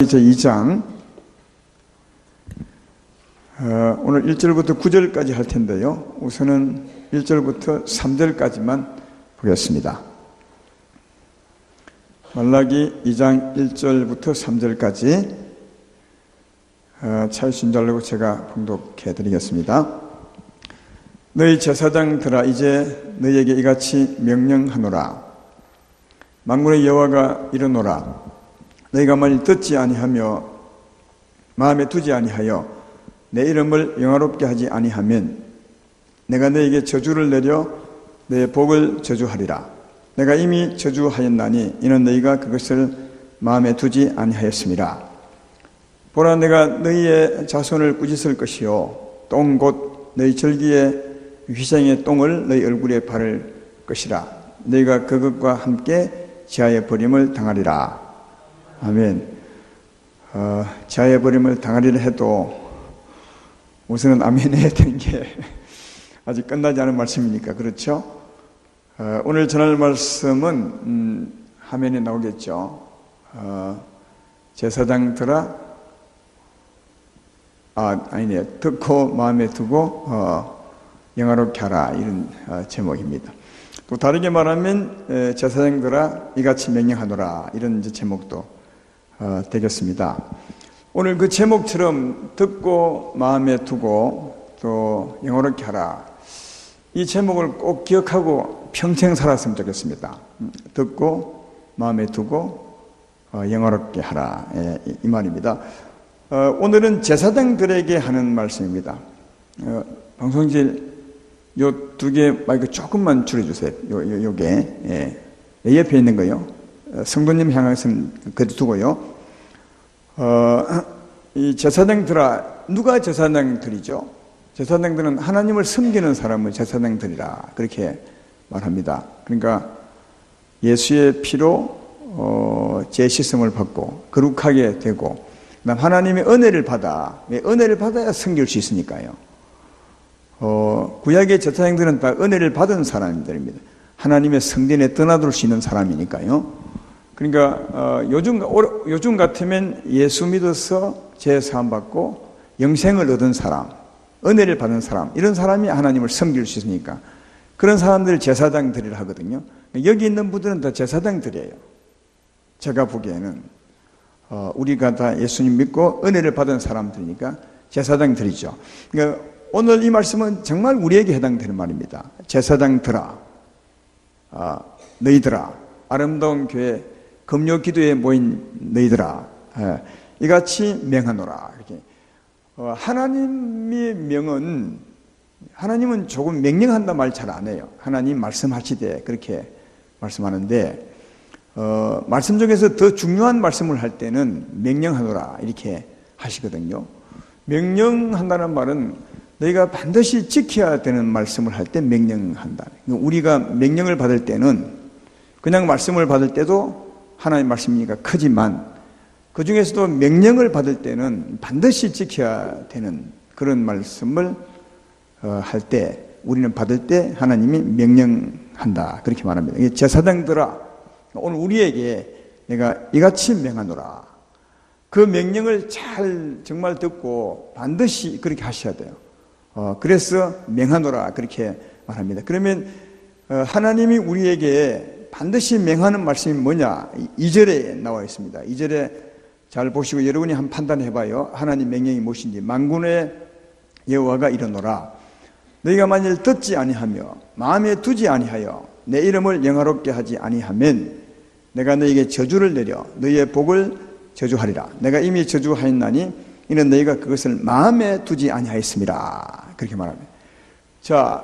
제2장 오늘 1절부터 9절까지 할 텐데요. 우선은 1절부터 3절까지만 보겠습니다. 말라기 2장 1절부터 3절까지 찾으신 줄 알고 제가 봉독해 드리겠습니다. 너희 제사장들아, 이제 너희에게 이같이 명령하노라. 만군의 여호와가 이르노라. 너희가 만일 듣지 아니하며 마음에 두지 아니하여 내 이름을 영화롭게 하지 아니하면 내가 너희에게 저주를 내려 너의 복을 저주하리라. 내가 이미 저주하였나니 이는 너희가 그것을 마음에 두지 아니하였음이라. 보라, 내가 너희의 자손을 꾸짖을 것이요 똥 곧 너희 절기의 휘생의 똥을 너희 얼굴에 바를 것이라. 너희가 그것과 함께 지하에 버림을 당하리라. 아멘. 지하에 버림을 당하리라 해도 우선은 아멘 해야 되는 게 아직 끝나지 않은 말씀이니까 그렇죠? 오늘 전할 말씀은 화면에 나오겠죠. 제사장들아, 아니네, 듣고 마음에 두고 영화롭게 하라, 이런 제목입니다. 또 다르게 말하면 제사장들아 이같이 명령하노라, 이런 이제 제목도 되겠습니다. 오늘 그 제목처럼 듣고 마음에 두고 또 영화롭게 하라, 이 제목을 꼭 기억하고 평생 살았으면 좋겠습니다. 듣고 마음에 두고 영화롭게 하라, 이 말입니다. 오늘은 제사장들에게 하는 말씀입니다. 방송실 요 두 개 마이크 조금만 줄여주세요. 요게 내 옆에 있는 거요. 성도님 향해서는 그대로 두고요. 이 제사장들아, 누가 제사장들이죠? 제사장들은 하나님을 섬기는 사람을 제사장들이라 그렇게 말합니다. 그러니까 예수의 피로 죄 씻음을 받고 거룩하게 되고, 그다음 하나님의 은혜를 받아야 섬길 수 있으니까요. 구약의 제사장들은 다 은혜를 받은 사람들입니다. 하나님의 성전에 떠나들 수 있는 사람이니까요. 그러니까 요즘 같으면 예수 믿어서 죄 사함 받고 영생을 얻은 사람, 은혜를 받은 사람, 이런 사람이 하나님을 섬길 수 있으니까 그런 사람들을 제사장들이라 하거든요. 여기 있는 분들은 다 제사장들이에요. 제가 보기에는 우리가 다 예수님 믿고 은혜를 받은 사람들이니까 제사장들이죠. 그러니까 오늘 이 말씀은 정말 우리에게 해당되는 말입니다. 제사장들아, 너희들아, 아름다운 교회 금요 기도에 모인 너희들아, 이같이 명하노라. 이렇게 하나님의 명은, 하나님은 조금 명령한다 말 잘 안 해요. 하나님 말씀하시되 그렇게 말씀하는데, 말씀 중에서 더 중요한 말씀을 할 때는 명령하노라 이렇게 하시거든요. 명령한다는 말은 너희가 반드시 지켜야 되는 말씀을 할 때 명령한다. 우리가 명령을 받을 때는, 그냥 말씀을 받을 때도 하나님의 말씀이니까 크지만 그 중에서도 명령을 받을 때는 반드시 지켜야 되는 그런 말씀을 할 때, 우리는 받을 때 하나님이 명령한다 그렇게 말합니다. 제사장들아, 오늘 우리에게 내가 이같이 명하노라. 그 명령을 잘 정말 듣고 반드시 그렇게 하셔야 돼요. 그래서 명하노라 그렇게 말합니다. 그러면 하나님이 우리에게 반드시 명하는 말씀이 뭐냐? 2절에 나와 있습니다. 2절에 잘 보시고 여러분이 한번 판단해 봐요. 하나님 명령이 무엇인지. 만군의 여호와가 이르노라. 너희가 만일 듣지 아니하며 마음에 두지 아니하여 내 이름을 영화롭게 하지 아니하면 내가 너희에게 저주를 내려 너희의 복을 저주하리라. 내가 이미 저주하였나니 이는 너희가 그것을 마음에 두지 아니하였음이라. 그렇게 말합니다. 자,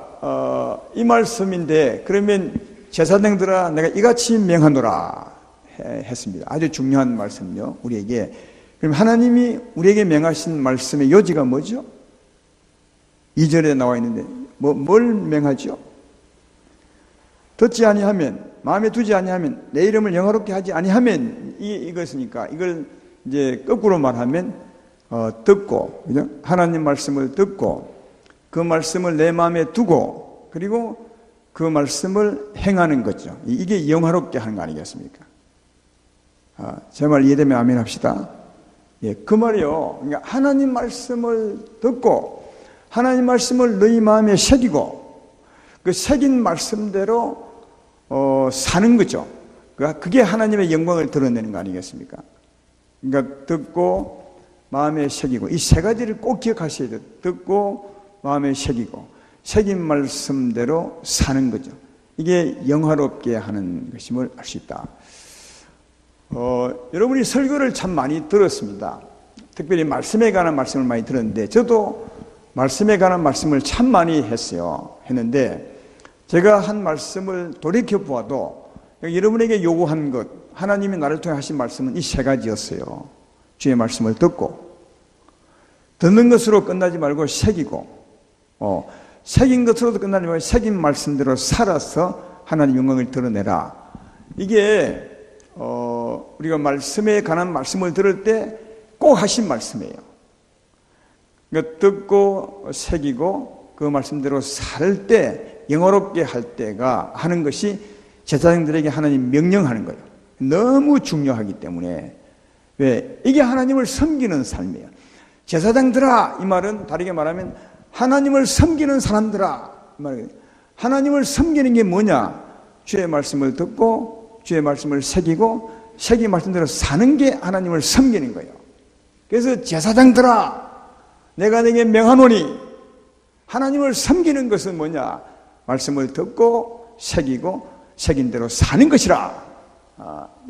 이 말씀인데, 그러면 제사장들아 내가 이같이 명하노라 했습니다. 아주 중요한 말씀이요, 우리에게. 그럼 하나님이 우리에게 명하신 말씀의 요지가 뭐죠? 2절에 나와 있는데 뭘 명하죠? 듣지 아니하면, 마음에 두지 아니하면, 내 이름을 영화롭게 하지 아니하면, 이것이니까 이걸 이제 거꾸로 말하면 듣고, 그죠? 하나님 말씀을 듣고 그 말씀을 내 마음에 두고 그리고 그 말씀을 행하는 거죠. 이게 영화롭게 하는 거 아니겠습니까? 제 말 이해되면 아멘 합시다. 예, 그 말이요. 그러니까 하나님 말씀을 듣고 하나님 말씀을 너희 마음에 새기고 그 새긴 말씀대로 사는 거죠. 그게 하나님의 영광을 드러내는 거 아니겠습니까? 그러니까 듣고 마음에 새기고 이 세 가지를 꼭 기억하셔야 돼요. 듣고 마음에 새기고 새긴 말씀대로 사는 거죠. 이게 영화롭게 하는 것임을 알 수 있다. 여러분이 설교를 참 많이 들었습니다. 특별히 말씀에 관한 말씀을 많이 들었는데 저도 말씀에 관한 말씀을 참 많이 했는데 제가 한 말씀을 돌이켜보아도 여러분에게 요구한 것 하나님이 나를 통해 하신 말씀은 이 세 가지였어요. 주의 말씀을 듣고 듣는 것으로 끝나지 말고 새기고 새긴 것으로도 끝나지 말고 새긴 말씀대로 살아서 하나님 영광을 드러내라. 이게 우리가 말씀에 관한 말씀을 들을 때 꼭 하신 말씀이에요. 그러니까 듣고 새기고 그 말씀대로 살 때 영어롭게 할 때가 하는 것이 제사장들에게 하나님 명령하는 거예요. 너무 중요하기 때문에 왜? 이게 하나님을 섬기는 삶이에요. 제사장들아 이 말은 다르게 말하면 하나님을 섬기는 사람들아 이 말이에요. 하나님을 섬기는 게 뭐냐? 주의 말씀을 듣고 주의 말씀을 새기고 새긴 말씀대로 사는 게 하나님을 섬기는 거예요. 그래서 제사장들아 내가 내게 명하노니 하나님을 섬기는 것은 뭐냐? 말씀을 듣고 새기고 새긴 대로 사는 것이라.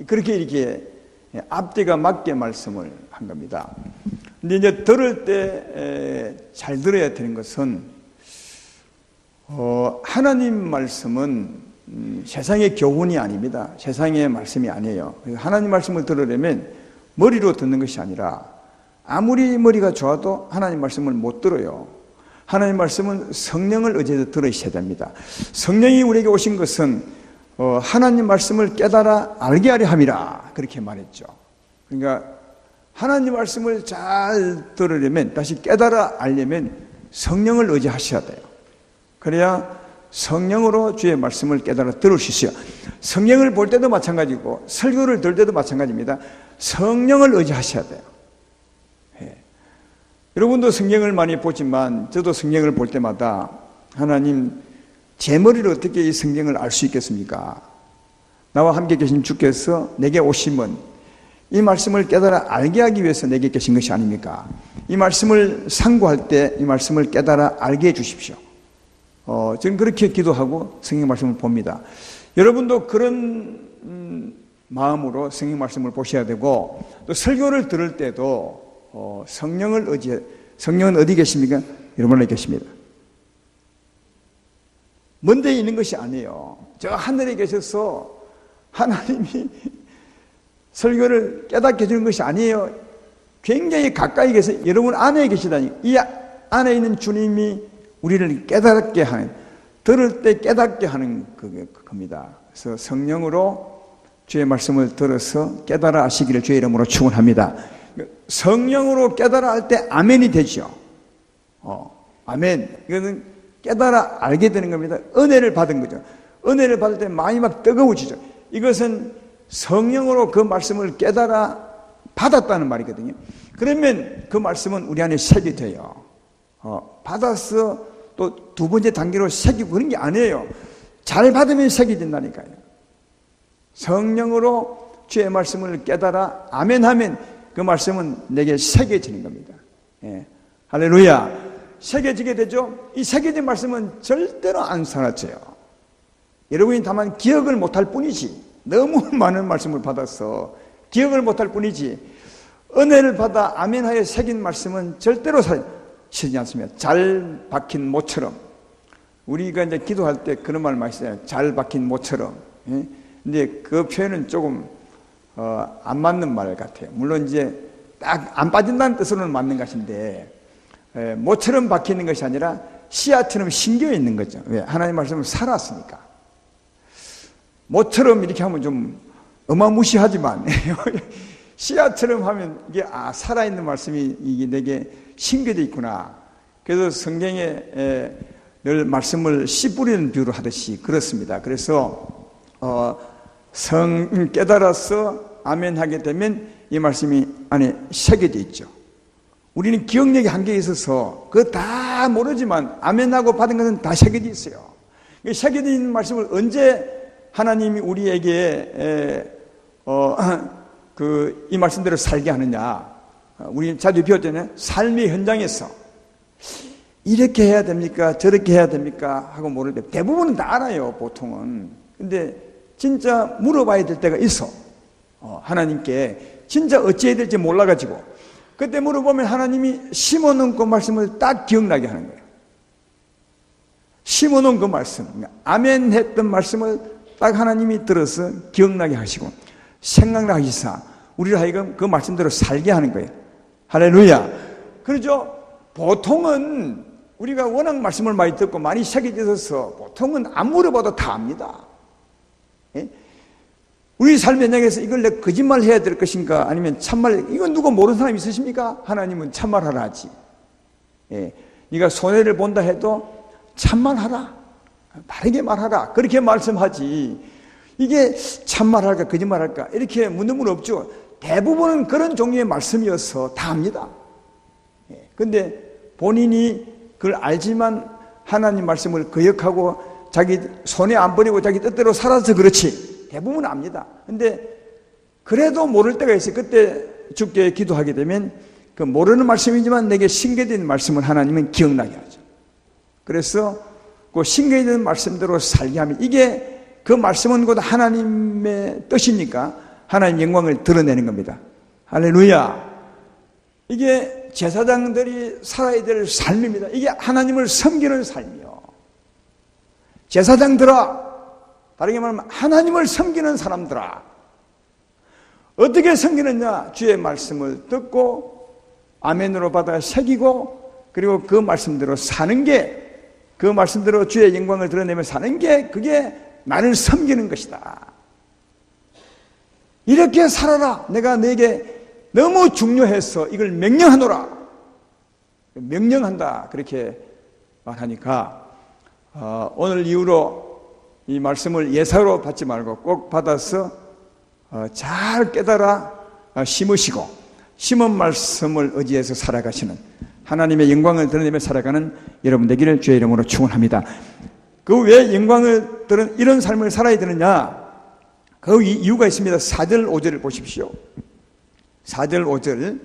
그렇게 이렇게 앞뒤가 맞게 말씀을 한 겁니다. 근데 이제 들을 때 잘 들어야 되는 것은 하나님 말씀은 세상의 교훈이 아닙니다. 세상의 말씀이 아니에요. 하나님 말씀을 들으려면 머리로 듣는 것이 아니라 아무리 머리가 좋아도 하나님 말씀을 못 들어요. 하나님 말씀은 성령을 의지해서 들으셔야 됩니다. 성령이 우리에게 오신 것은 하나님 말씀을 깨달아 알게 하려 함이라 그렇게 말했죠. 그러니까 하나님 말씀을 잘 들으려면 다시 깨달아 알려면 성령을 의지하셔야 돼요. 그래야 성령으로 주의 말씀을 깨달아 들을 수 있어요. 성령을 볼 때도 마찬가지고 설교를 들을 때도 마찬가지입니다. 성령을 의지하셔야 돼요. 여러분도 성경을 많이 보지만 저도 성경을 볼 때마다 하나님 제 머리로 어떻게 이 성경을 알 수 있겠습니까? 나와 함께 계신 주께서 내게 오심은 이 말씀을 깨달아 알게 하기 위해서 내게 계신 것이 아닙니까? 이 말씀을 상고할 때 이 말씀을 깨달아 알게 해 주십시오. 저는 그렇게 기도하고 성경 말씀을 봅니다. 여러분도 그런 마음으로 성경 말씀을 보셔야 되고 또 설교를 들을 때도 성령을 의지해. 성령은 어디 계십니까? 여러분 안에 계십니다. 먼 데 있는 것이 아니에요. 저 하늘에 계셔서 하나님이 설교를 깨닫게 해주는 것이 아니에요. 굉장히 가까이 계셔 여러분 안에 계시다니. 이 안에 있는 주님이 우리를 깨닫게 하는, 들을 때 깨닫게 하는 겁니다. 그래서 성령으로 주의 말씀을 들어서 깨달아 아시기를 주의 이름으로 축원합니다. 성령으로 깨달아 알 때 아멘이 되죠. 아멘. 이거는 깨달아 알게 되는 겁니다. 은혜를 받은 거죠. 은혜를 받을 때 마음이 막 뜨거워지죠. 이것은 성령으로 그 말씀을 깨달아 받았다는 말이거든요. 그러면 그 말씀은 우리 안에 색이 돼요. 받아서 또 두 번째 단계로 새기고 그런 게 아니에요. 잘 받으면 색이 된다니까요. 성령으로 주의 말씀을 깨달아 아멘하면 그 말씀은 내게 새겨지는 겁니다. 예. 할렐루야. 새겨지게 되죠. 이 새겨진 말씀은 절대로 안 사라져요. 여러분이 다만 기억을 못할 뿐이지, 너무 많은 말씀을 받아서 기억을 못할 뿐이지, 은혜를 받아 아멘하여 새긴 말씀은 절대로 사라지지 않습니다. 잘 박힌 모처럼. 우리가 이제 기도할 때 그런 말 많이 써요. 잘 박힌 모처럼. 예? 근데 그 표현은 조금 안 맞는 말 같아요. 물론 이제 딱 안 빠진다는 뜻으로는 맞는 것인데, 모처럼 박히는 것이 아니라 씨앗처럼 심겨 있는 거죠. 왜? 하나님 말씀은 살았으니까. 모처럼 이렇게 하면 좀 어마무시하지만 씨앗처럼 하면 이게 살아있는 말씀이 이게 내게 심겨져 있구나. 그래서 성경에 늘 말씀을 씨 뿌리는 비유로 하듯이 그렇습니다. 그래서 깨달아서 아멘하게 되면 이 말씀이 안에 새겨져 있죠. 우리는 기억력이 한계에 있어서 그거 다 모르지만 아멘하고 받은 것은 다 새겨져 있어요. 새겨져 있는 말씀을 언제 하나님이 우리에게 이 말씀대로 살게 하느냐. 우리 자주 배웠잖아요. 삶의 현장에서 이렇게 해야 됩니까? 저렇게 해야 됩니까? 하고 모르는데 대부분은 다 알아요, 보통은. 근데 진짜 물어봐야 될 때가 있어. 하나님께 진짜 어찌해야 될지 몰라가지고 그때 물어보면 하나님이 심어놓은 그 말씀을 딱 기억나게 하는 거예요. 심어놓은 그 말씀, 아멘 했던 말씀을 딱 하나님이 들어서 기억나게 하시고 생각나게 하시사 우리를 하여금 그 말씀대로 살게 하는 거예요. 할렐루야. 그렇죠? 보통은 우리가 워낙 말씀을 많이 듣고 많이 새겨져 있어서 보통은 안 물어봐도 다 압니다. 예? 우리 삶의 현장에서 이걸 내가 거짓말 해야 될 것인가 아니면 참말, 이건 누가 모르는 사람 있으십니까? 하나님은 참말하라 하지. 예. 네가 손해를 본다 해도 참말하라, 바르게 말하라, 그렇게 말씀하지. 이게 참말할까 거짓말할까 이렇게 묻는 분 없죠. 대부분은 그런 종류의 말씀이어서 다 합니다. 그런데 본인이 그걸 알지만 하나님 말씀을 거역하고 자기 손에 안 버리고 자기 뜻대로 살아서 그렇지. 대부분 압니다. 근데 그래도 모를 때가 있어요. 그때 주께 기도하게 되면 그 모르는 말씀이지만 내게 신뢰된 말씀을 하나님은 기억나게 하죠. 그래서 그 신뢰된 말씀대로 살게 하면 이게 그 말씀은 곧 하나님의 뜻이니까 하나님 영광을 드러내는 겁니다. 할렐루야. 이게 제사장들이 살아야 될 삶입니다. 이게 하나님을 섬기는 삶이요. 제사장들아, 다르게 말하면 하나님을 섬기는 사람들아, 어떻게 섬기느냐? 주의 말씀을 듣고 아멘으로 받아 새기고 그리고 그 말씀대로 사는 게, 그 말씀대로 주의 영광을 드러내며 사는 게 그게 나를 섬기는 것이다. 이렇게 살아라. 내가 너에게 너무 중요해서 이걸 명령하노라. 명령한다. 그렇게 말하니까 오늘 이후로 이 말씀을 예사로 받지 말고 꼭 받아서 잘 깨달아 심으시고 심은 말씀을 의지해서 살아가시는, 하나님의 영광을 드러내며 살아가는 여러분 되기를 주의 이름으로 축원합니다. 그 왜 영광을 드러내는 이런 삶을 살아야 되느냐? 그 이유가 있습니다. 4절 5절을 보십시오. 4절 5절,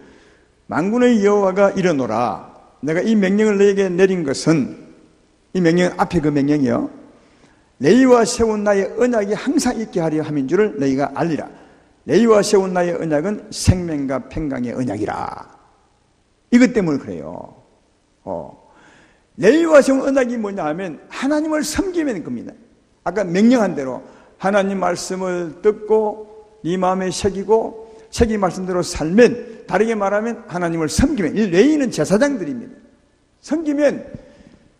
만군의 여호와가 이르노라. 내가 이 명령을 너에게 내린 것은, 이 명령 앞에 그 명령이요, 너희와 세운 나의 언약이 항상 있게 하려 함인 줄을 너희가 알리라. 너희와 세운 나의 언약은 생명과 평강의 언약이라. 이것 때문에 그래요. 너희와 세운 언약이 뭐냐 하면 하나님을 섬기면 겁니다. 아까 명령한 대로 하나님 말씀을 듣고 네 마음에 새기고 새긴 말씀대로 살면, 다르게 말하면 하나님을 섬기면, 이 레위는 제사장들입니다. 섬기면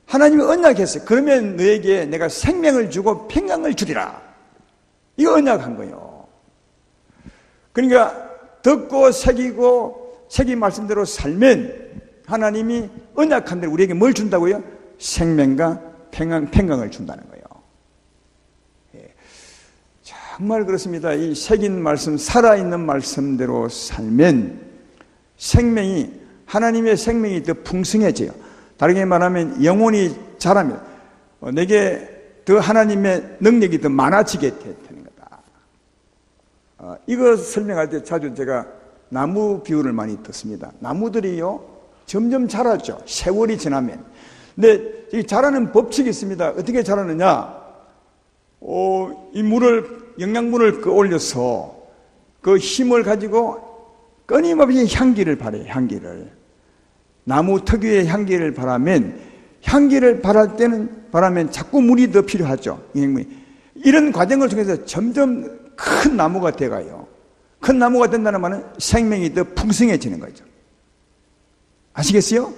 하나님이 언약했어요. 그러면 너에게 내가 생명을 주고 평강을 주리라. 이거 언약한 거예요. 그러니까 듣고 새기고 새긴 말씀대로 살면 하나님이 언약한 대로 우리에게 뭘 준다고요? 생명과 평강을 준다는 거예요. 정말 그렇습니다. 이 새긴 말씀, 살아있는 말씀대로 살면 생명이, 하나님의 생명이 더 풍성해져요. 다르게 말하면 영혼이 자라면 내게 더 하나님의 능력이 더 많아지게 되는 거다. 이거 설명할 때 자주 제가 나무 비유를 많이 듣습니다. 나무들이요 점점 자라죠. 세월이 지나면. 근데 이 자라는 법칙이 있습니다. 어떻게 자라느냐? 이 물을, 영양분을 올려서 그 힘을 가지고 끊임없이 향기를 발해요. 향기를. 나무 특유의 향기를 바라면, 향기를 바라면 자꾸 물이 더 필요하죠. 이런 과정을 통해서 점점 큰 나무가 돼가요. 큰 나무가 된다는 말은 생명이 더 풍성해지는 거죠. 아시겠어요?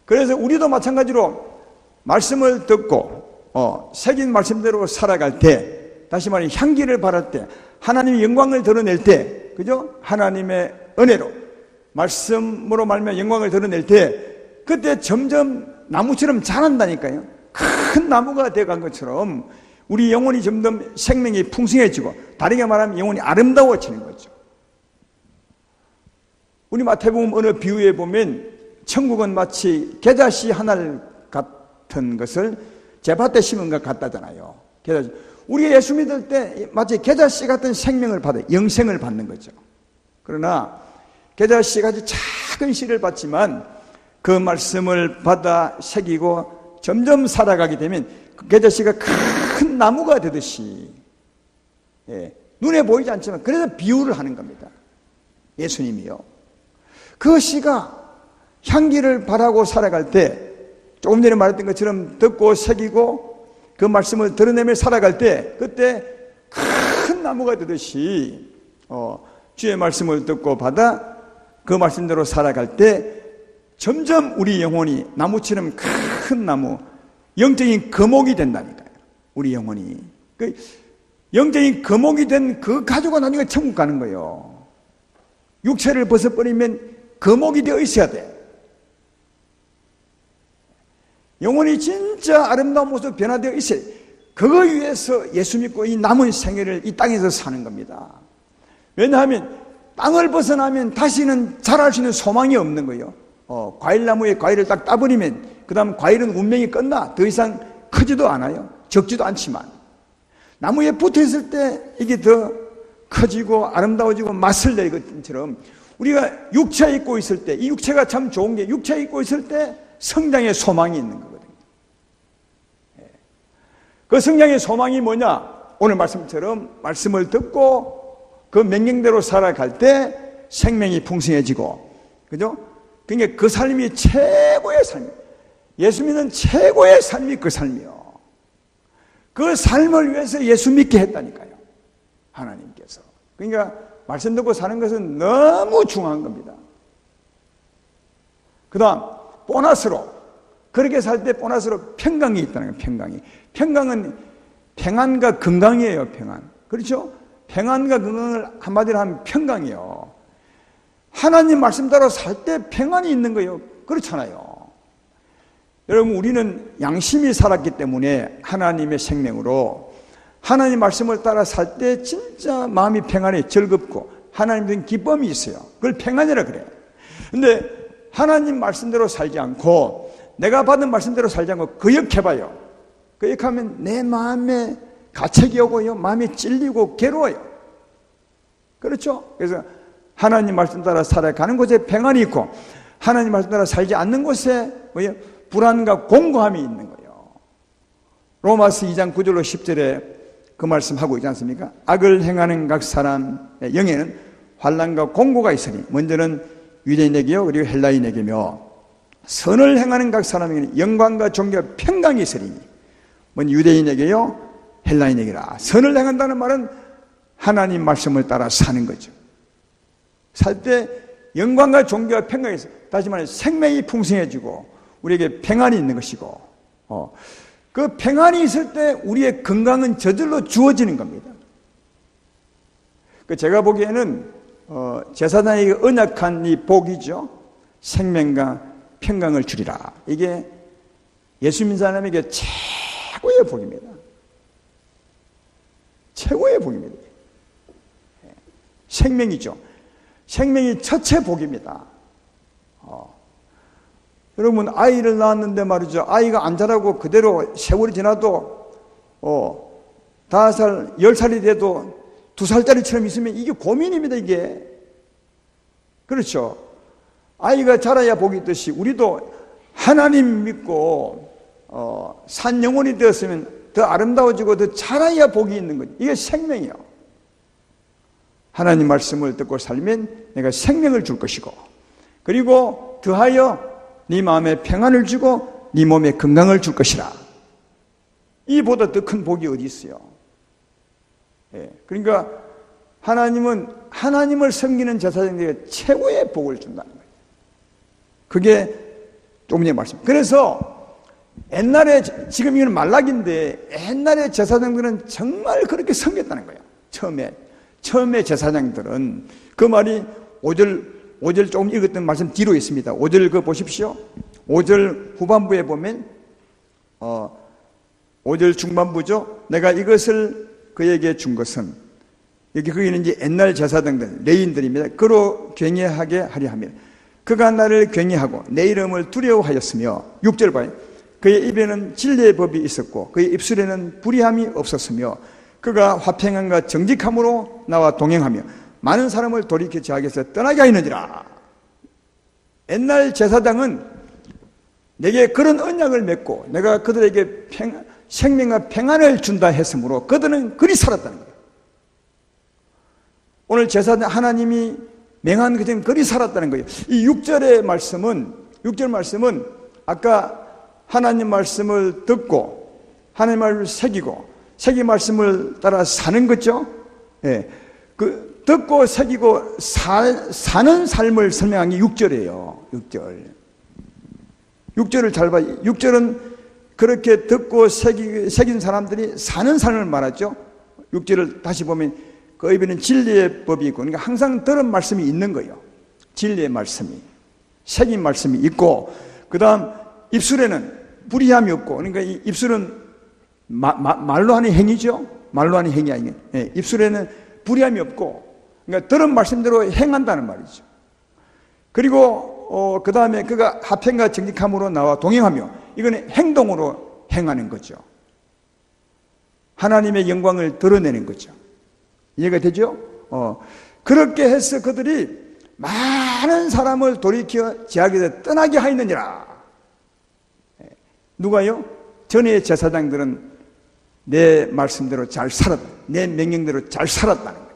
그래서 우리도 마찬가지로 말씀을 듣고 새긴 말씀대로 살아갈 때, 다시 말해 향기를 바랄 때, 하나님의 영광을 드러낼 때, 그죠? 하나님의 은혜로 말씀으로 말미암아 영광을 드러낼 때, 그때 점점 나무처럼 자란다니까요. 큰 나무가 되어간 것처럼 우리 영혼이 점점 생명이 풍성해지고, 다르게 말하면 영혼이 아름다워지는 거죠. 우리 마태복음 어느 비유에 보면 천국은 마치 겨자씨 하나를 같은 것을 제밭에 심은 것 같다잖아요. 우리가 예수 믿을 때 마치 겨자씨 같은 생명을 받아요. 영생을 받는 거죠. 그러나 겨자씨같이 작은 씨를 받지만 그 말씀을 받아 새기고 점점 살아가게 되면 그 겨자씨가 큰 나무가 되듯이, 눈에 보이지 않지만 그래서 비유를 하는 겁니다. 예수님이요. 그 씨가 향기를 바라고 살아갈 때 조금 전에 말했던 것처럼 듣고 새기고 그 말씀을 드러내며 살아갈 때 그때 큰 나무가 되듯이 주의 말씀을 듣고 받아 그 말씀대로 살아갈 때 점점 우리 영혼이 나무처럼 큰 나무, 영적인 거목이 된다니까요. 우리 영혼이. 그 영적인 거목이 된 그 가지고 나중에 천국 가는 거예요. 육체를 벗어버리면 거목이 되어 있어야 돼. 영혼이 진짜 아름다운 모습으로 변화되어 있어요. 그거 위해서 예수 믿고 이 남은 생애를 이 땅에서 사는 겁니다. 왜냐하면 땅을 벗어나면 다시는 자랄 수 있는 소망이 없는 거예요. 과일나무에 과일을 딱 따버리면 그 다음 과일은 운명이 끝나. 더 이상 크지도 않아요. 적지도 않지만 나무에 붙어있을 때 이게 더 커지고 아름다워지고 맛을 낼 것처럼 우리가 육체에 있고 있을 때, 이 육체가 참 좋은 게 육체에 있고 있을 때 성장의 소망이 있는 거거든요. 그 성장의 소망이 뭐냐? 오늘 말씀처럼 말씀을 듣고 그 명령대로 살아갈 때 생명이 풍성해지고, 그죠? 그러니까 그 삶이 최고의 삶이에요. 예수 믿는 최고의 삶이 그 삶이요. 그 삶을 위해서 예수 믿게 했다니까요. 하나님께서. 그러니까 말씀 듣고 사는 것은 너무 중요한 겁니다. 그 다음 보너스로, 그렇게 살 때 보너스로 평강이 있다는 거예요. 평강이. 평강은 평안과 건강이에요. 평안. 그렇죠? 평안과 건강을 한마디로 하면 평강이요. 하나님 말씀 따라 살 때 평안이 있는 거예요. 그렇잖아요. 여러분, 우리는 양심이 살았기 때문에 하나님의 생명으로 하나님 말씀을 따라 살 때 진짜 마음이 평안해, 즐겁고 하나님 된 기쁨이 있어요. 그걸 평안이라 그래요. 근데 하나님 말씀대로 살지 않고 내가 받은 말씀대로 살지 않고 거역해봐요. 거역하면 내 마음에 가책이 오고요, 마음이 찔리고 괴로워요. 그렇죠? 그래서 하나님 말씀 따라 살아가는 곳에 평안이 있고 하나님 말씀 따라 살지 않는 곳에 뭐예요? 불안과 공고함이 있는 거예요. 로마서 2장 9절로 10절에 그 말씀하고 있지 않습니까? 악을 행하는 각 사람의 영에는 환난과 공고가 있으니, 먼저는 유대인에게요 그리고 헬라인에게며, 선을 행하는 각 사람에게는 영광과 존귀와 평강이 있으니, 먼저 유대인에게요 헬라인에게라. 선을 행한다는 말은 하나님 말씀을 따라 사는 거죠. 살 때 영광과 존귀와 평강이 있어요. 다시 말해 생명이 풍성해지고 우리에게 평안이 있는 것이고, 그 평안이 있을 때 우리의 건강은 저절로 주어지는 겁니다. 제가 보기에는 제사장에게 언약한 이 복이죠. 생명과 평강을 주리라. 이게 예수 믿는 사람에게 최고의 복입니다. 최고의 복입니다. 생명이죠. 생명이 첫째 복입니다. 여러분, 아이를 낳았는데 말이죠. 아이가 안 자라고 그대로 세월이 지나도 5살, 10살이 돼도 2살짜리처럼 있으면 이게 고민입니다, 이게. 그렇죠. 아이가 자라야 복이 있듯이 우리도 하나님 믿고 산 영혼이 되었으면 더 아름다워지고 더 자라야 복이 있는 거죠. 이게 생명이요. 하나님 말씀을 듣고 살면 내가 생명을 줄 것이고, 그리고 더하여 네 마음에 평안을 주고 네 몸에 건강을 줄 것이라. 이보다 더 큰 복이 어디 있어요? 그러니까 하나님은 하나님을 섬기는 제사장들에게 최고의 복을 준다는 거예요. 그게 조금 전에 말씀. 그래서 옛날에, 지금 이건 말락인데 옛날에 제사장들은 정말 그렇게 섬겼다는 거예요. 처음에 제사장들은, 그 말이 5절 조금 읽었던 말씀 뒤로 있습니다. 5절 그거 보십시오. 5절 후반부에 보면 5절 중반부죠. 내가 이것을 그에게 준 것은 거기는 이제 옛날 제사장들, 레인들입니다. 그로 경외하게 하려 합니다. 그가 나를 경외하고 내 이름을 두려워하였으며 6절 봐요. 그의 입에는 진리의 법이 있었고 그의 입술에는 불의함이 없었으며 그가 화평함과 정직함으로 나와 동행하며 많은 사람을 돌이켜 제약에서 떠나게 하였느니라. 옛날 제사장은 내게 그런 언약을 맺고 내가 그들에게 생명과 평안을 준다 했으므로 그들은 그리 살았다는 거예요. 오늘 제사장 하나님이 맹한 그들은 그리 살았다는 거예요. 이 6절 말씀은 아까 하나님 말씀을 듣고 하나님 말씀을 새기고 새긴 말씀을 따라 사는 거죠. 예. 그 듣고 새기고 사는 삶을 설명한 게 6절이에요. 6절을 잘 봐요. 6절은 그렇게 듣고 새긴 사람들이 사는 삶을 말하죠. 6절을 다시 보면 그 입에는 진리의 법이 있고, 그러니까 항상 들은 말씀이 있는 거예요. 진리의 말씀이, 새긴 말씀이 있고, 그 다음 입술에는 불의함이 없고, 그러니까 이 입술은 말로 하는 행위죠. 말로 하는 행위 아니에요. 예, 입술에는 불의함이 없고, 그러니까 들은 말씀대로 행한다는 말이죠. 그리고 그 다음에 그가 화평과 정직함으로 나와 동행하며, 이거는 행동으로 행하는 거죠. 하나님의 영광을 드러내는 거죠. 이해가 되죠? 그렇게 해서 그들이 많은 사람을 돌이켜 제약에서 떠나게 하였느니라. 누가요? 전에 제사장들은 내 말씀대로 잘 살았다. 내 명령대로 잘 살았다는 거예요.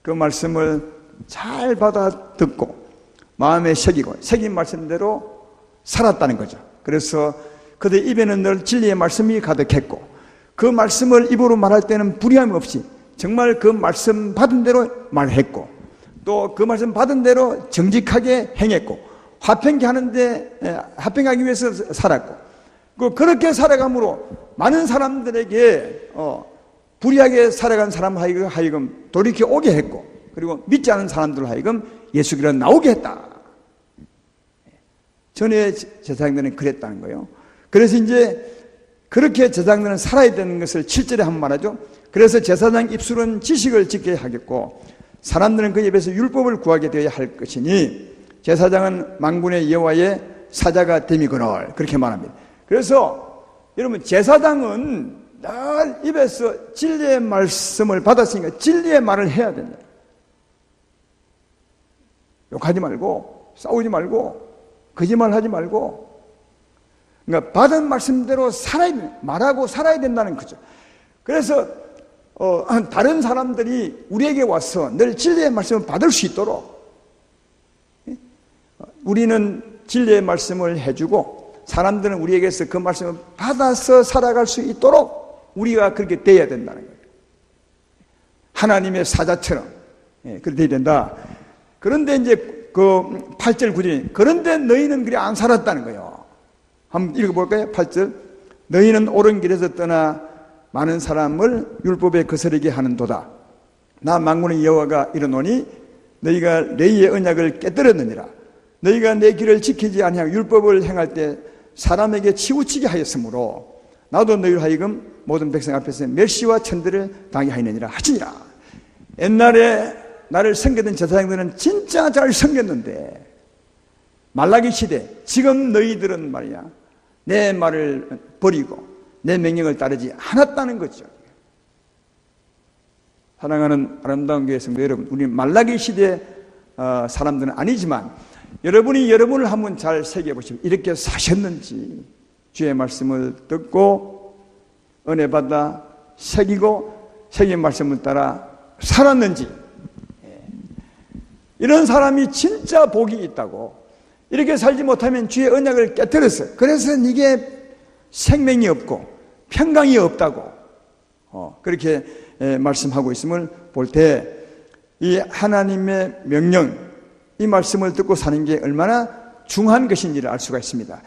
그 말씀을 잘 받아 듣고 마음에 새긴 말씀대로 살았다는 거죠. 그래서 그들 입에는 늘 진리의 말씀이 가득했고 그 말씀을 입으로 말할 때는 불의함이 없이 정말 그 말씀 받은 대로 말했고 또 그 말씀 받은 대로 정직하게 행했고 화평하기 위해서 살았고 그렇게 살아감으로 많은 사람들에게 불의하게 살아간 사람 하여금 돌이켜 오게 했고 그리고 믿지 않은 사람들 하여금 예수께로 나오게 했다. 전에 제사장들은 그랬다는 거예요. 그래서 이제 그렇게 제사장들은 살아야 되는 것을 7절에 한번 말하죠. 그래서 제사장 입술은 지식을 짓게 하겠고 사람들은 그 입에서 율법을 구하게 되어야 할 것이니 제사장은 만군의 여호와의 사자가 됨이거늘 그렇게 말합니다. 그래서 여러분 제사장은 늘 입에서 진리의 말씀을 받았으니까 진리의 말을 해야 된다. 욕하지 말고 싸우지 말고 거짓말하지 말고 그러니까 받은 말씀대로 말하고 살아야 된다는 거죠. 그래서 다른 사람들이 우리에게 와서 늘 진리의 말씀을 받을 수 있도록 우리는 진리의 말씀을 해주고 사람들은 우리에게서 그 말씀을 받아서 살아갈 수 있도록 우리가 그렇게 돼야 된다는 거예요. 하나님의 사자처럼 그렇게 돼야 된다. 그런데 이제 그 8절 9절 그런데 너희는 그리 안 살았다는 거예요. 한번 읽어볼까요? 8절 너희는 옳은 길에서 떠나 많은 사람을 율법에 거스르게 하는도다. 나 만군의 여호와가 이르노니 너희가 레위의 언약을 깨뜨렸느니라. 너희가 내 길을 지키지 아니하고 율법을 행할 때 사람에게 치우치게 하였으므로 나도 너희를 하여금 모든 백성 앞에서 멸시와 천대를 당하게 하였느니라 하시니라. 옛날에 나를 섬기던 제사장들은 진짜 잘 섬겼는데 말라기 시대 지금 너희들은 말이야 내 말을 버리고 내 명령을 따르지 않았다는 거죠. 사랑하는 아름다운 교회 성도 여러분, 우리 말라기 시대 사람들은 아니지만 여러분이 여러분을 한번 잘 새겨보시면 이렇게 사셨는지 주의 말씀을 듣고 은혜 받아 새기고 새긴 말씀을 따라 살았는지 이런 사람이 진짜 복이 있다고. 이렇게 살지 못하면 주의 언약을 깨뜨렸어요. 그래서 이게 생명이 없고 평강이 없다고 그렇게 말씀하고 있음을 볼 때 이 하나님의 명령 이 말씀을 듣고 사는 게 얼마나 중요한 것인지를 알 수가 있습니다.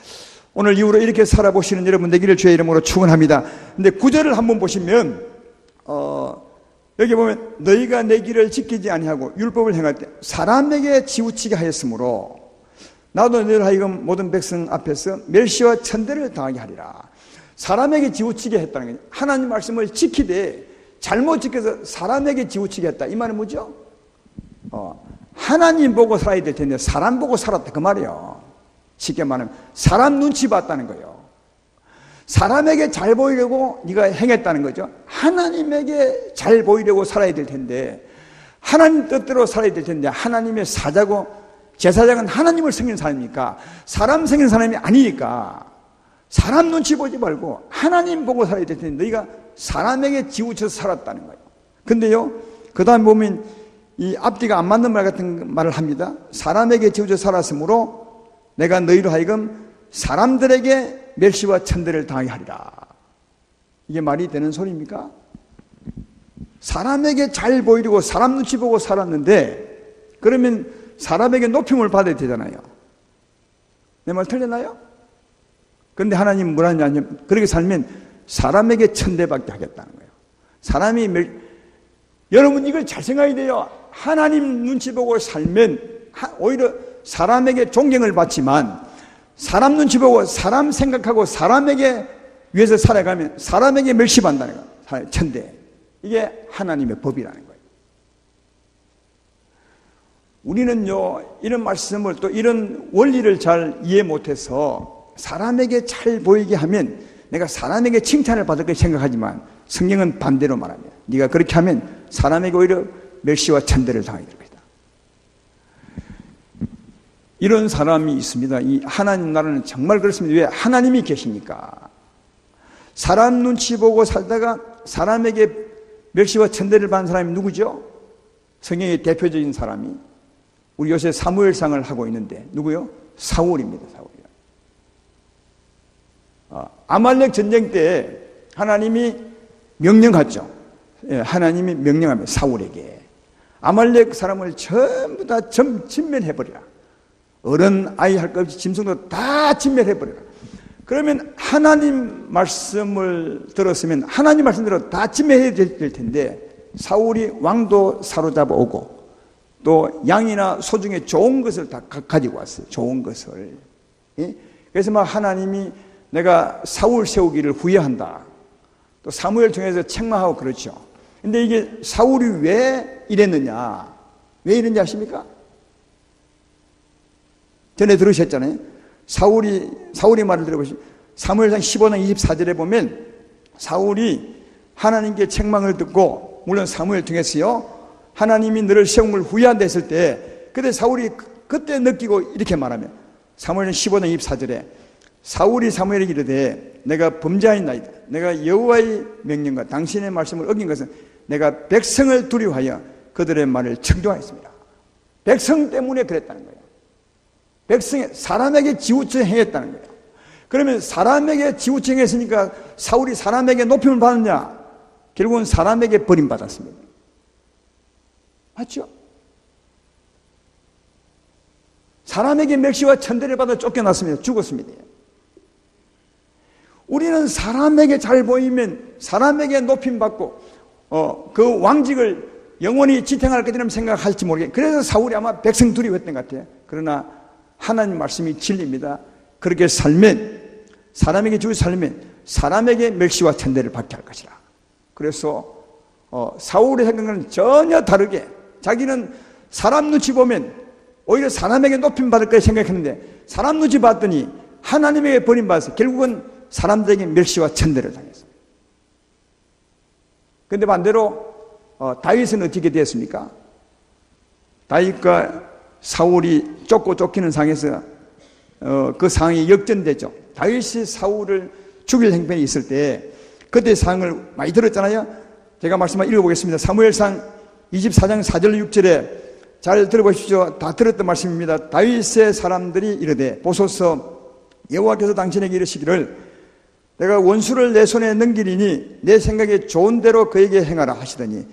오늘 이후로 이렇게 살아보시는 여러분 되기를 주의 이름으로 축원합니다. 근데 9절을 한번 보시면 여기 보면 너희가 내 길을 지키지 아니하고 율법을 행할 때 사람에게 치우치게 하였으므로 나도 너희를 하여금 모든 백성 앞에서 멸시와 천대를 당하게 하리라. 사람에게 치우치게 했다는 거예요. 하나님 말씀을 지키되 잘못 지켜서 사람에게 치우치게 했다. 이 말은 뭐죠? 하나님 보고 살아야 될 텐데 사람 보고 살았다 그 말이에요. 쉽게 말하면 사람 눈치 봤다는 거예요. 사람에게 잘 보이려고 네가 행했다는 거죠. 하나님에게 잘 보이려고 살아야 될 텐데, 하나님 뜻대로 살아야 될 텐데, 하나님의 사자고 제사장은 하나님을 섬기는 사람이니까 사람 섬기는 사람이 아니니까 사람 눈치 보지 말고 하나님 보고 살아야 될 텐데 너희가 사람에게 치우쳐서 살았다는 거예요. 근데요, 그 다음 보면 이 앞뒤가 안 맞는 말 같은 말을 합니다. 사람에게 치우쳐 살았으므로 내가 너희로 하여금 사람들에게 멸시와 천대를 당하게 하리라. 이게 말이 되는 소리입니까? 사람에게 잘 보이려고 사람 눈치 보고 살았는데 그러면 사람에게 높임을 받아야 되잖아요. 내 말 틀렸나요? 그런데 하나님은 뭐라 하냐면 그렇게 살면 사람에게 천대받게 하겠다는 거예요. 여러분 이걸 잘 생각해야 돼요. 하나님 눈치 보고 살면 오히려 사람에게 존경을 받지만 사람 눈치 보고 사람 생각하고 사람에게 위해서 살아가면 사람에게 멸시받는다는 거예요. 천대. 이게 하나님의 법이라는 거예요. 우리는요, 이런 말씀을 또 이런 원리를 잘 이해 못해서 사람에게 잘 보이게 하면 내가 사람에게 칭찬을 받을 걸 생각하지만 성경은 반대로 말합니다. 네가 그렇게 하면 사람에게 오히려 멸시와 천대를 당하게 될 것이다. 이런 사람이 있습니다. 이 하나님 나라는 정말 그렇습니다. 왜? 하나님이 계시니까. 사람 눈치 보고 살다가 사람에게 멸시와 천대를 받는 사람이 누구죠? 성경의 대표적인 사람이 우리 요새 사무엘상을 하고 있는데 누구요? 사울입니다. 사울이요. 아말렉 전쟁 때 하나님이 명령하죠. 하나님이 명령하면 사울에게 아말렉 사람을 전부 다 진멸해버리라. 어른 아이 할 것 없이 짐승도 다 진멸해버리라. 그러면 하나님 말씀을 들었으면 하나님 말씀대로 다 진멸해야 될 텐데 사울이 왕도 사로잡아 오고 또 양이나 소 중에 좋은 것을 다 가지고 왔어요. 좋은 것을. 그래서 막 하나님이 내가 사울 세우기를 후회한다. 또 사무엘 통해서 책망하고 그렇죠. 근데 이게 사울이 왜 이랬느냐? 왜 이랬는지 아십니까? 전에 들으셨잖아요. 사울이 말을 들어보시면 사무엘상 15장 24절에 보면 사울이 하나님께 책망을 듣고 물론 사무엘 통해서요. 하나님이 너를 세운 걸 후회한다 했을 때 그때 사울이 그때 느끼고 이렇게 말하면 사무엘상 15장 24절에 사울이 사무엘에게 이르되 내가 범죄하였나이다. 내가 여호와의 명령과 당신의 말씀을 어긴 것은 내가 백성을 두려워하여 그들의 말을 청종하였습니다. 백성 때문에 그랬다는 거예요. 백성의 사람에게 지우쳐 행했다는 거예요. 그러면 사람에게 지우쳐 행했으니까 사울이 사람에게 높임을 받느냐? 결국은 사람에게 버림받았습니다. 맞죠? 사람에게 멸시와 천대를 받아 쫓겨났습니다. 죽었습니다. 우리는 사람에게 잘 보이면 사람에게 높임 받고 그 왕직을 영원히 지탱할 것이라면 생각할지 모르겠어요. 그래서 사울이 아마 백성 두려워했던 것 같아요. 그러나 하나님 말씀이 진리입니다. 그렇게 살면 사람에게 주의 살면 사람에게 멸시와 천대를 받게 할 것이라. 그래서 사울의 생각은 전혀 다르게 자기는 사람 눈치 보면 오히려 사람에게 높임 받을 거라 생각했는데 사람 눈치 봤더니 하나님에게 버림받아서 결국은 사람들에게 멸시와 천대를 당했습니다. 그런데 반대로 다윗은 어떻게 되었습니까? 다윗과 사울이 쫓기는 상에서 그 상황이 역전되죠. 다윗이 사울을 죽일 형편이 있을 때 그때 상황을 많이 들었잖아요. 제가 말씀 한번 읽어보겠습니다. 사무엘상 24장 4절 6절에 잘 들어보십시오. 다 들었던 말씀입니다. 다윗의 사람들이 이르되 보소서 여호와께서 당신에게 이르시기를 내가 원수를 내 손에 넘기리니 내 생각에 좋은 대로 그에게 행하라 하시더니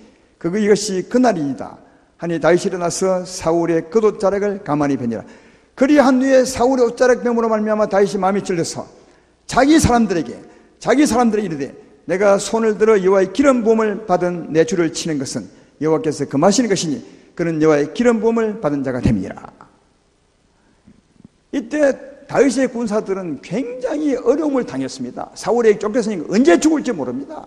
이것이 그날이니이다 하니 다윗이 일어나서 사울의 겉옷자락을 가만히 베니라. 그리한 후에 사울의 옷자락 뱀으로 말미암아 다윗이 마음이 찔려서 자기 사람들에게 이르되 내가 손을 들어 여호와의 기름 부음을 받은 내 주를 치는 것은 여호와께서 금하시는 것이니 그는 여호와의 기름 부음을 받은 자가 됨이라. 이때 다윗의 군사들은 굉장히 어려움을 당했습니다. 사울에게 쫓겼으니까 언제 죽을지 모릅니다.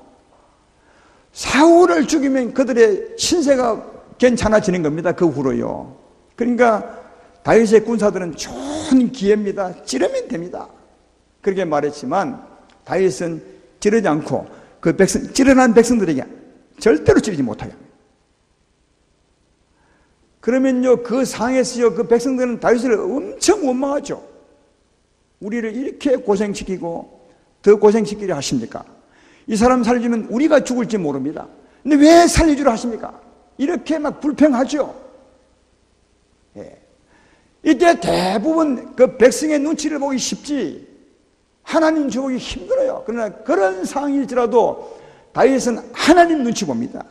사울을 죽이면 그들의 신세가 괜찮아지는 겁니다. 그 후로요. 그러니까 다윗의 군사들은 좋은 기회입니다. 찌르면 됩니다. 그렇게 말했지만 다윗은 찌르지 않고 그 찌르는 백성들에게 절대로 찌르지 못하게 합니다. 그러면요, 그 상황에서요, 그 백성들은 다윗을 엄청 원망하죠. 우리를 이렇게 고생시키고 더 고생시키려 하십니까? 이 사람 살리면 우리가 죽을지 모릅니다. 근데 왜 살려주려 하십니까? 이렇게 막 불평하죠. 예. 이때 대부분 그 백성의 눈치를 보기 쉽지 하나님 눈치 보기 힘들어요. 그러나 그런 상황일지라도 다윗은 하나님 눈치 봅니다.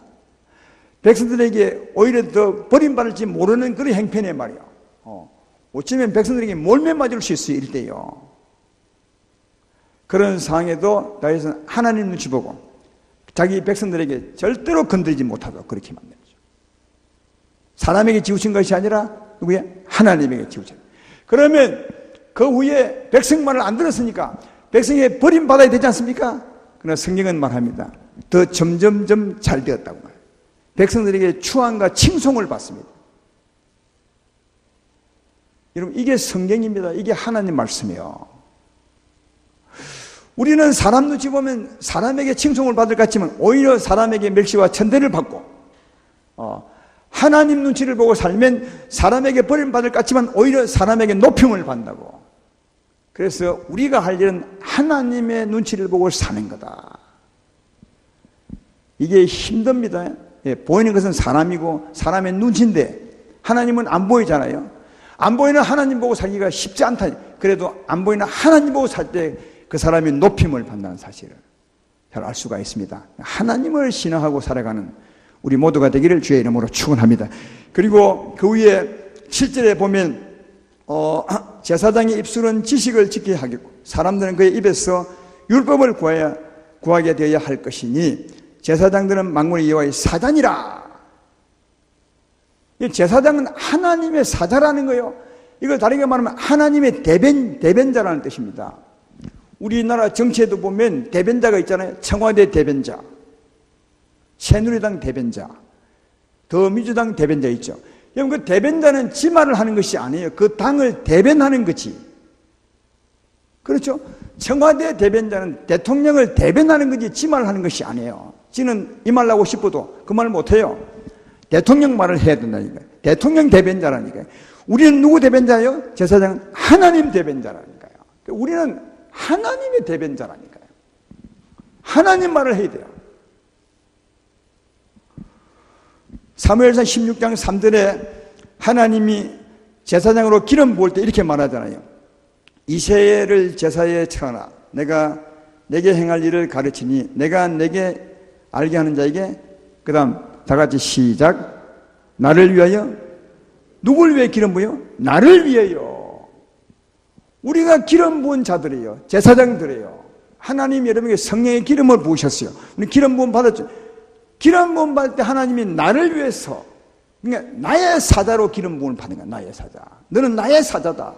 백성들에게 오히려 더 버림받을지 모르는 그런 행편에 말이에요. 어쩌면 백성들에게 몰매 맞을 수 있어요. 이럴 때요. 그런 상황에도 다윗은 하나님 눈치 보고 자기 백성들에게 절대로 건드리지 못하도록 그렇게 만들죠. 사람에게 지우친 것이 아니라 누구의? 하나님에게 지우친. 그러면 그 후에 백성만을 안 들었으니까 백성에 버림받아야 되지 않습니까? 그러나 성경은 말합니다. 더 점점점 잘 되었다고 말해요. 백성들에게 추앙과 칭송을 받습니다. 여러분, 이게 성경입니다. 이게 하나님 말씀이에요. 우리는 사람 눈치 보면 사람에게 칭송을 받을 것 같지만 오히려 사람에게 멸시와 천대를 받고, 하나님 눈치를 보고 살면 사람에게 버림받을 것 같지만 오히려 사람에게 높임을 받는다고. 그래서 우리가 할 일은 하나님의 눈치를 보고 사는 거다. 이게 힘듭니다. 예, 보이는 것은 사람이고 사람의 눈치인데 하나님은 안 보이잖아요. 안 보이는 하나님 보고 살기가 쉽지 않다. 그래도 안 보이는 하나님 보고 살 때 그 사람이 높임을 받는다는 사실을 잘 알 수가 있습니다. 하나님을 신앙하고 살아가는 우리 모두가 되기를 주의 이름으로 축원합니다. 그리고 그 위에 7절에 보면 제사장의 입술은 지식을 지켜야 하겠고 사람들은 그의 입에서 율법을 구하게 되어야 할 것이니 제사장들은 만군의 여호와의 사자니라. 제사장은 하나님의 사자라는 거예요. 이걸 다르게 말하면 하나님의 대변자라는 뜻입니다. 우리나라 정치에도 보면 대변자가 있잖아요. 청와대 대변자, 새누리당 대변자, 더민주당 대변자 있죠. 여러분, 그 대변자는 지 말을 하는 것이 아니에요. 그 당을 대변하는 거지. 그렇죠? 청와대 대변자는 대통령을 대변하는 거지 지 말을 하는 것이 아니에요. 지는 이 말 하고 싶어도 그 말을 못해요. 대통령 말을 해야 된다니까요. 대통령 대변자라니까요. 우리는 누구 대변자예요? 제사장은 하나님 대변자라니까요. 우리는 하나님의 대변자라니까요. 하나님 말을 해야 돼요. 사무엘상 16장 3절에 하나님이 제사장으로 기름 부을 때 이렇게 말하잖아요. 이새를 제사에 쳐라. 내가 내게 행할 일을 가르치니 내가 내게 알게 하는 자에게. 그 다음 다 같이 시작. 나를 위하여. 누굴 위해 기름 부어요? 나를 위하여. 우리가 기름 부은 자들이에요. 제사장들이에요. 하나님이 여러분에게 성령의 기름을 부으셨어요. 우리 기름 부음 받았죠. 기름 부음 받을 때 하나님이 나를 위해서, 그러니까 나의 사자로 기름 부음을 받는 거야. 나의 사자. 너는 나의 사자다.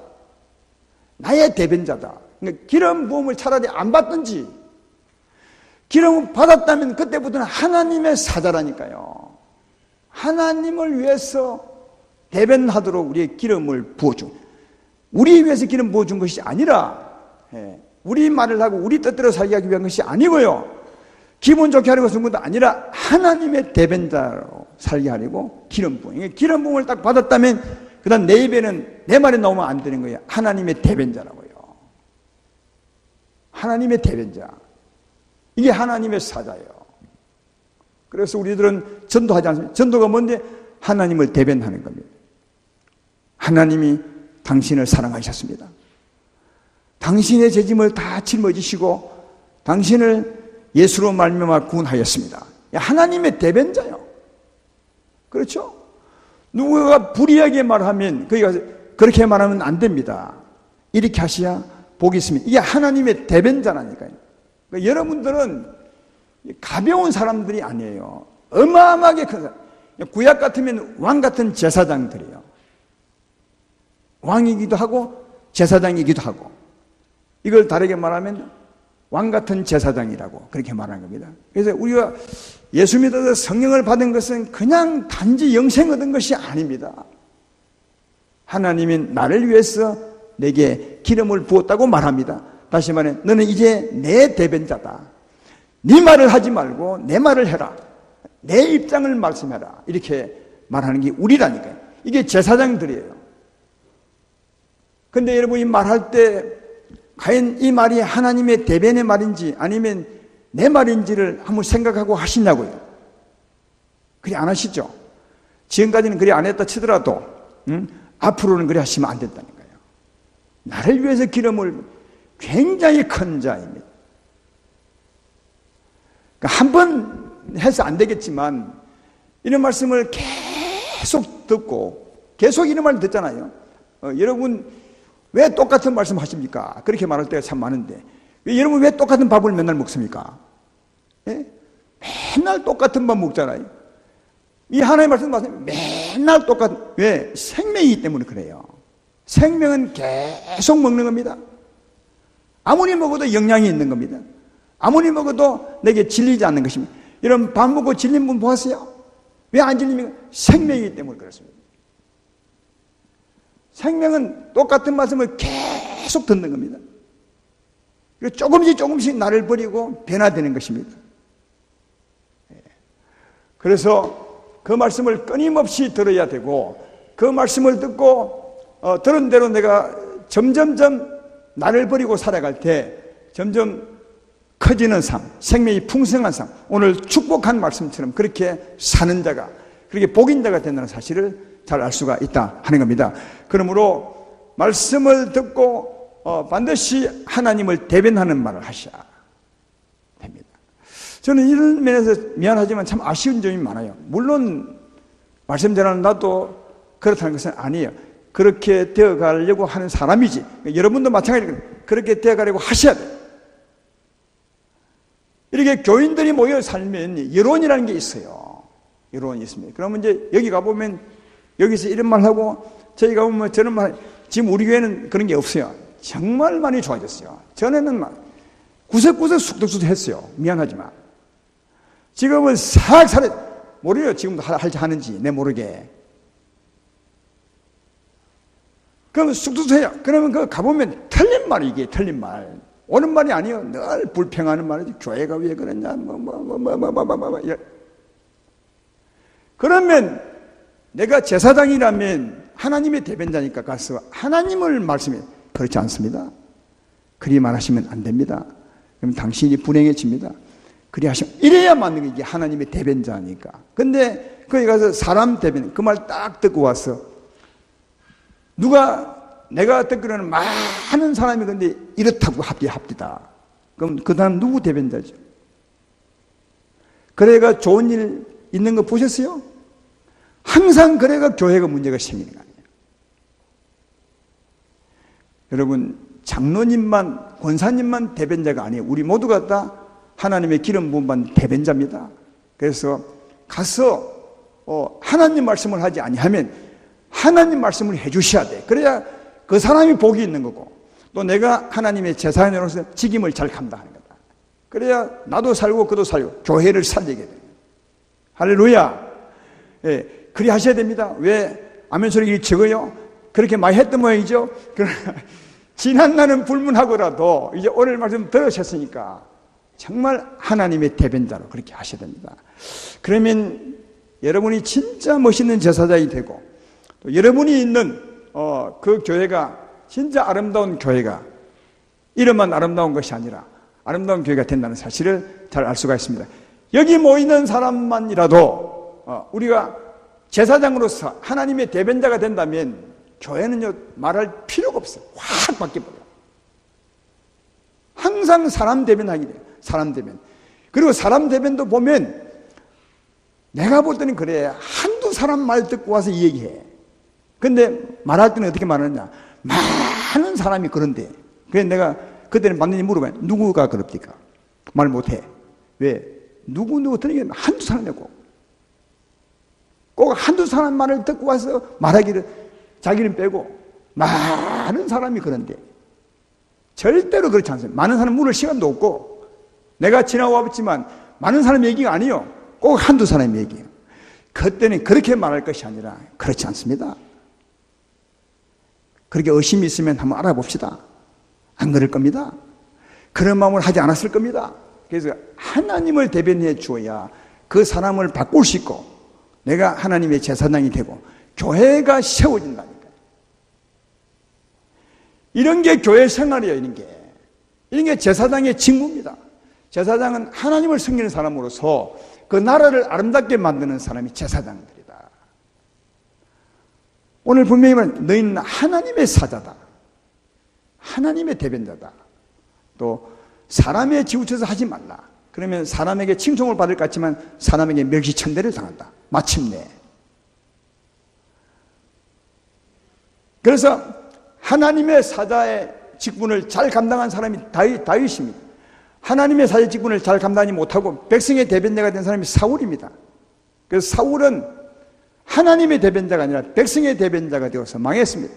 나의 대변자다. 그러니까 기름 부음을 차라리 안 받든지 기름 받았다면 그때부터는 하나님의 사자라니까요. 하나님을 위해서 대변하도록 우리의 기름을 부어준, 우리 위해서 기름 부어준 것이 아니라 우리 말을 하고 우리 뜻대로 살게 하기 위한 것이 아니고요. 기분 좋게 하려고 쓴 것도 아니라 하나님의 대변자로 살게 하려고 기름 부음. 기름 부음을 딱 받았다면 그 다음 내 입에는 내 말이 나오면 안 되는 거예요. 하나님의 대변자라고요. 하나님의 대변자. 이게 하나님의 사자예요. 그래서 우리들은 전도하지 않습니다. 전도가 뭔데? 하나님을 대변하는 겁니다. 하나님이 당신을 사랑하셨습니다. 당신의 죄짐을 다 짊어지시고 당신을 예수로 말미암아 구원하였습니다. 하나님의 대변자요. 그렇죠? 누구가 불의하게 말하면 그가 그렇게 말하면 안 됩니다. 이렇게 하셔야 복이 있습니다. 이게 하나님의 대변자라니까요. 그러니까 여러분들은 가벼운 사람들이 아니에요. 어마어마하게 큰 사람. 구약 같으면 왕 같은 제사장들이에요. 왕이기도 하고 제사장이기도 하고. 이걸 다르게 말하면 왕 같은 제사장이라고 그렇게 말하는 겁니다. 그래서 우리가 예수 믿어서 성령을 받은 것은 그냥 단지 영생 얻은 것이 아닙니다. 하나님이 나를 위해서 내게 기름을 부었다고 말합니다. 다시 말해 너는 이제 내 대변자다. 네 말을 하지 말고 내 말을 해라. 내 입장을 말씀해라. 이렇게 말하는 게 우리라니까요. 이게 제사장들이에요. 근데 여러분이 말할 때 과연 이 말이 하나님의 대변의 말인지 아니면 내 말인지를 한번 생각하고 하시냐고요. 그리 안 하시죠. 지금까지는 그리 안 했다 치더라도 앞으로는 그리 하시면 안 된다는 거예요. 나를 위해서 기름을 굉장히 큰 자입니다. 그러니까 한 번 해서 안 되겠지만 이런 말씀을 계속 듣고 계속 이런 말 듣잖아요. 여러분 왜 똑같은 말씀 하십니까? 그렇게 말할 때가 참 많은데 여러분 왜 똑같은 밥을 맨날 먹습니까? 예? 맨날 똑같은 밥 먹잖아요. 이 하나님의 말씀 맨날 똑같은, 왜? 생명이기 때문에 그래요. 생명은 계속 먹는 겁니다. 아무리 먹어도 영양이 있는 겁니다. 아무리 먹어도 내게 질리지 않는 것입니다. 여러분 밥 먹고 질린 분 보았어요? 왜 안 질립니까? 생명이기 때문에 그렇습니다. 생명은 똑같은 말씀을 계속 듣는 겁니다. 그리고 조금씩 나를 버리고 변화되는 것입니다. 그래서 그 말씀을 끊임없이 들어야 되고 그 말씀을 듣고 들은 대로 내가 점점점 나를 버리고 살아갈 때 점점 커지는 삶, 생명이 풍성한 삶, 오늘 축복한 말씀처럼 그렇게 사는 자가, 그렇게 복인 자가 된다는 사실을 잘 알 수가 있다 하는 겁니다. 그러므로 말씀을 듣고 반드시 하나님을 대변하는 말을 하셔야 됩니다. 저는 이런 면에서 미안하지만 참 아쉬운 점이 많아요. 물론 말씀 전하는 나도 그렇다는 것은 아니에요. 그렇게 되어가려고 하는 사람이지. 여러분도 마찬가지로 그렇게 되어가려고 하셔야 돼요. 이렇게 교인들이 모여 살면 여론이라는 게 있어요. 여론이 있습니다. 그러면 이제 여기 가보면 여기서 이런 말 하고 저기 가보면 저런 말, 지금 우리 교회는 그런 게 없어요. 정말 많이 좋아졌어요. 전에는 막 구석구석 숙덕숙덕 했어요. 미안하지만. 지금은 싹 살아, 모르요. 지금도 하는지, 내 모르게. 그러면 쑥쑥 해요. 그러면 그 가보면 틀린 말이 이게 틀린 말. 옳은 말이 아니에요. 늘 불평하는 말이지. 교회가 왜 그러냐, 그러면 내가 제사장이라면 하나님의 대변자니까 가서 하나님을 말씀해. 그렇지 않습니다. 그리 말하시면 안 됩니다. 그럼 당신이 불행해집니다. 그리 하시면 이래야 맞는 게 이게 하나님의 대변자니까. 근데 거기 가서 사람 대변, 그 말 딱 듣고 와서 내가 듣기로는 많은 사람이 근데 이렇다고 합디다. 그럼 그 사람 누구 대변자죠? 그래가 좋은 일 있는 거 보셨어요? 항상 그래가 교회가 문제가 생기는 거 아니에요. 여러분 장로님만 권사님만 대변자가 아니에요. 우리 모두가 다 하나님의 기름 부음 받은 대변자입니다. 그래서 가서 하나님 말씀을 하지 아니하면 하나님 말씀을 해주셔야 돼. 그래야 그 사람이 복이 있는 거고 또 내가 하나님의 제사장으로서 직임을 잘 감당하는 거다. 그래야 나도 살고 그도 살고 교회를 살리게 돼요. 할렐루야. 예, 그리 하셔야 됩니다. 왜 아멘 소리 적어요? 그렇게 많이 했던 모양이죠. 지난 날은 불문하고라도 이제 오늘 말씀 들으셨으니까 정말 하나님의 대변자로 그렇게 하셔야 됩니다. 그러면 여러분이 진짜 멋있는 제사장이 되고 또 여러분이 있는 그 교회가 진짜 아름다운 교회가 이름만 아름다운 것이 아니라 아름다운 교회가 된다는 사실을 잘 알 수가 있습니다. 여기 모이는 사람만이라도 우리가 제사장으로서 하나님의 대변자가 된다면 교회는요 말할 필요가 없어요. 확 바뀌어버려요. 항상 사람 대변하게 돼요. 사람 대변. 그리고 사람 대변도 보면 내가 볼 때는 그래. 한두 사람 말 듣고 와서 이 얘기해. 근데 말할 때는 어떻게 말하느냐. 많은 사람이 그런데. 그래서 내가 그때는 맞는지 물어봐요. 누구가 그럽니까? 말 못해. 왜? 누구 들으니까 한두 사람이고. 꼭 한두 사람 말을 듣고 와서 말하기를 자기는 빼고 많은 사람이 그런데 절대로 그렇지 않습니다. 많은 사람 물을 시간도 없고, 내가 지나와봤지만 많은 사람 얘기가 아니에요. 꼭 한두 사람 얘기예요. 그때는 그렇게 말할 것이 아니라 그렇지 않습니다. 그렇게 의심이 있으면 한번 알아봅시다. 안 그럴 겁니다. 그런 마음을 하지 않았을 겁니다. 그래서 하나님을 대변해 주어야 그 사람을 바꿀 수 있고, 내가 하나님의 제사장이 되고 교회가 세워진다니까요. 이런 게 교회 생활이에요. 이런 게 제사장의 직무입니다. 제사장은 하나님을 섬기는 사람으로서 그 나라를 아름답게 만드는 사람이 제사장들이다. 오늘 분명히 말하면 너희는 하나님의 사자다. 하나님의 대변자다. 또 사람의 지우쳐서 하지 말라. 그러면 사람에게 칭송을 받을 것 같지만 사람에게 멸시천대를 당한다. 마침내. 그래서 하나님의 사자의 직분을 잘 감당한 사람이 다윗입니다. 하나님의 사자의 직분을 잘 감당하지 못하고 백성의 대변자가 된 사람이 사울입니다. 그래서 사울은 하나님의 대변자가 아니라 백성의 대변자가 되어서 망했습니다.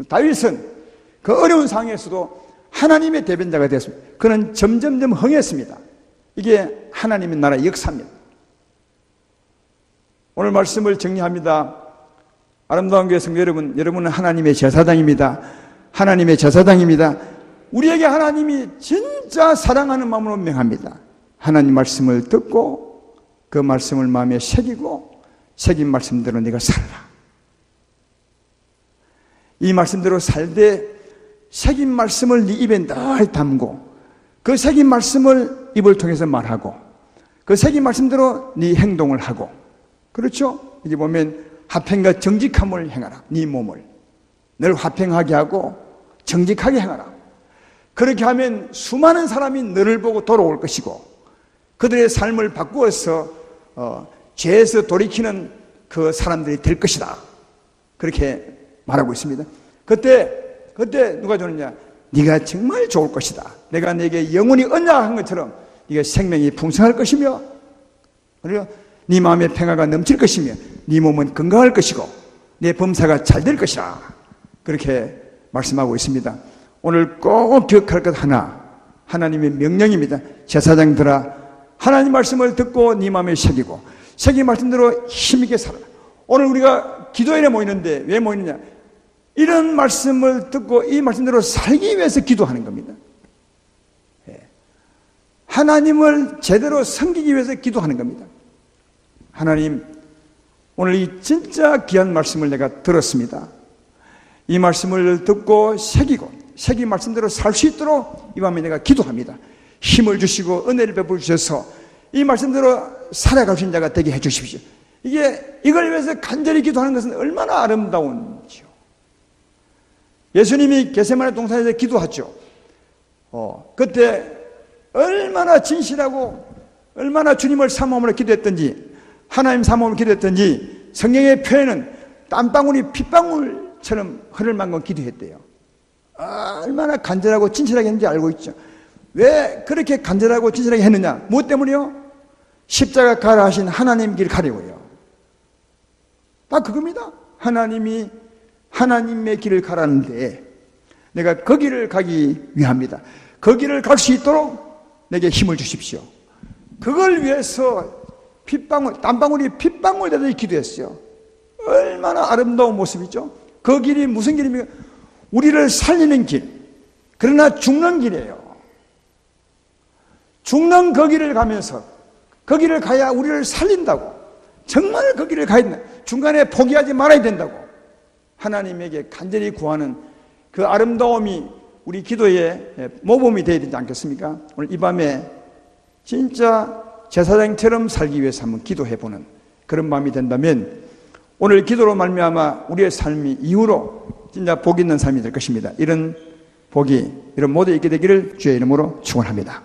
다윗은 그 어려운 상황에서도 하나님의 대변자가 되었습니다. 그는 점점점 흥했습니다. 이게 하나님의 나라의 역사입니다. 오늘 말씀을 정리합니다. 아름다운 교회 성도 여러분, 여러분은 하나님의 제사장입니다. 하나님의 제사장입니다. 우리에게 하나님이 진짜 사랑하는 마음으로 명합니다. 하나님 말씀을 듣고 그 말씀을 마음에 새기고 새긴 말씀대로 네가 살라. 이 말씀대로 살되 새긴 말씀을 네 입에 늘 담고 그 새긴 말씀을 입을 통해서 말하고 그 새긴 말씀대로 네 행동을 하고, 그렇죠? 이제 보면 화평과 정직함을 행하라. 네 몸을 늘 화평하게 하고 정직하게 행하라. 그렇게 하면 수많은 사람이 너를 보고 돌아올 것이고 그들의 삶을 바꾸어서 죄에서 돌이키는 그 사람들이 될 것이다. 그렇게 말하고 있습니다. 그때 누가 주느냐? 네가 정말 좋을 것이다. 내가 네게 영원히 언약한 것처럼 네가 생명이 풍성할 것이며, 그리고 네 마음에 평화가 넘칠 것이며 네 몸은 건강할 것이고 내 범사가 잘 될 것이라. 그렇게 말씀하고 있습니다. 오늘 꼭 기억할 것 하나, 하나님의 명령입니다. 제사장들아, 하나님 말씀을 듣고 네 마음에 새기고 새긴 말씀대로 힘있게 살아라. 오늘 우리가 기도회에 모이는데 왜 모이느냐? 이런 말씀을 듣고 이 말씀대로 살기 위해서 기도하는 겁니다. 하나님을 제대로 섬기기 위해서 기도하는 겁니다. 하나님, 오늘 이 진짜 귀한 말씀을 내가 들었습니다. 이 말씀을 듣고 새긴 말씀대로 살 수 있도록 이 밤에 내가 기도합니다. 힘을 주시고 은혜를 베풀어 주셔서 이 말씀대로 살아갈 수 있는 자가 되게 해 주십시오. 이걸 위해서 간절히 기도하는 것은 얼마나 아름다운지요. 예수님이 겟세마네 동산에서 기도하죠. 그때 얼마나 진실하고 얼마나 주님을 사모함으로 기도했던지, 하나님 사모함으로 기도했던지 성경의 표현은 땀방울이 핏방울처럼 흐를 만큼 기도했대요. 얼마나 간절하고 진실하게 했는지 알고 있죠. 왜 그렇게 간절하고 진실하게 했느냐? 무엇 때문이요? 십자가 가라 하신 하나님 길 가려고요. 딱 그겁니다. 하나님이 하나님의 길을 가라는데 내가 그 길을 가기 위함이다. 그 길을 갈 수 있도록 내게 힘을 주십시오. 그걸 위해서 땀방울이 핏방울 되듯이 기도했어요. 얼마나 아름다운 모습이죠. 그 길이 무슨 길입니까? 우리를 살리는 길, 그러나 죽는 길이에요. 죽는 그 길을 가면서 그 길을 가야 우리를 살린다고, 정말 그 길을 가야 된다, 중간에 포기하지 말아야 된다고 하나님에게 간절히 구하는 그 아름다움이 우리 기도의 모범이 되어야 되지 않겠습니까? 오늘 이 밤에 진짜 제사장처럼 살기 위해서 한번 기도해보는 그런 마음이 된다면 오늘 기도로 말미암아 우리의 삶이 이후로 진짜 복 있는 삶이 될 것입니다. 이런 복이, 이런 모두 있게 되기를 주의 이름으로 축원합니다.